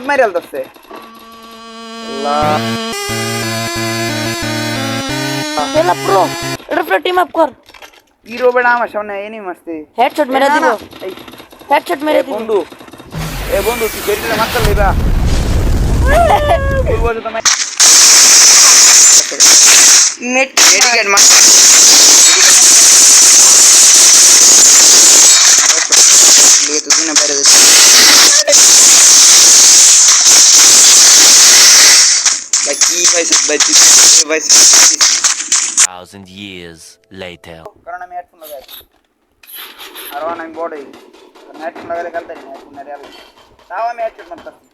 মারি আলতাছে আল্লাহ খেলা প্রো এটা পুরো টিম আপ কর কি রো বেটা আমার সামনে এনিমি মারছে হেডশট মেরে না, দিব না, এই হেডশট মেরে দিব বন্ধু তুই বেরিয়ে মারতে লইবা বলবো যে তোমায় মেডিকেট মার লিয়ে তো দিনে বাইরে যাচ্ছে ভাই কি ভাই 1,000 years later. কারণ আমি হেডফোন লাগাই আর আমি বড়ই হেডফোন লাগালে খেলতে না হেডফোন এর তাও আমি হেডফোন মারতাছি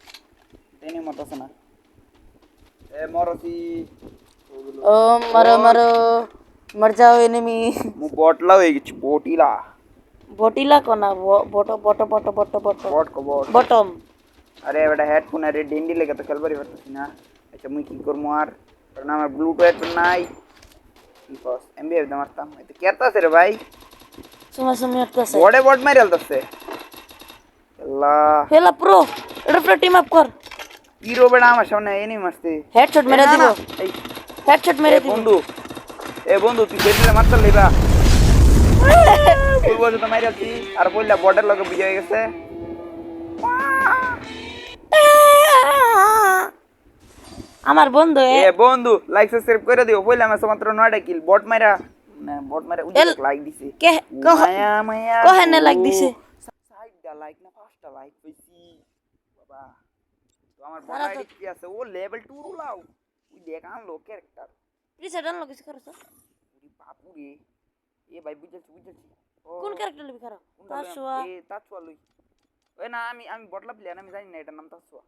তেনি মতছ না এ মরছি ও মারো মারো মর যাও এনিমি মু বটলা হয়ে গেছি বটিলা বটিলা কোনা বট বট বট বট বট বট কো বট বটম আরে বেটা হেডফোন আরে ডেন্ডি লেগে তো খেলবারই পারতাছি না আচ্ছা মুই কি করমু আর কারণ আমার ব্লুটুথ হেডফোন নাই কি কস এমবি একদম মারতাম এটা কেতাছে রে ভাই সুমি আটকাছে বড়ে বট মারি আলতাছে আল্লাহ খেলা প্রো এটা পুরো টিম আপ কর কি রো বেটা আমার সামনে এনিমি মারছে হেডশট মেরে না, দিব না, এই হেডশট মেরে দিব বন্ধু তুই বেরিয়ে মারতে লইবা বলবো যে তোমায় আছি আর বললা বর্ডার লগে বিজয় হয়ে গেছে আমার বন্ধু বন্ধু লাইক সাবস্ক্রাইব করে দিও বললা আমি মাত্র 9টা কিল বট মাইরা না বট মাইরা উইল লাইক দিছে কে মায়া মায়া কহেনে লাইক দিছে 60টা লাইক না 5টা লাইক পেয়েছি বাবা তো আমার বট আইডি কি আছে ও লেভেল 2 রুলাও ওই দেখ আনলো ক্যারেক্টার প্রিসেট আনলো কিছু করছ ওরে বাপু রে এ ভাই বুঝাচ্ছি কোন ক্যারেক্টার লিবি খারাপ তাসুয়া তাসুয়া লই ওই না আমি বটলা প্লেয়ার আমি জানি না এটার নাম তাসুয়া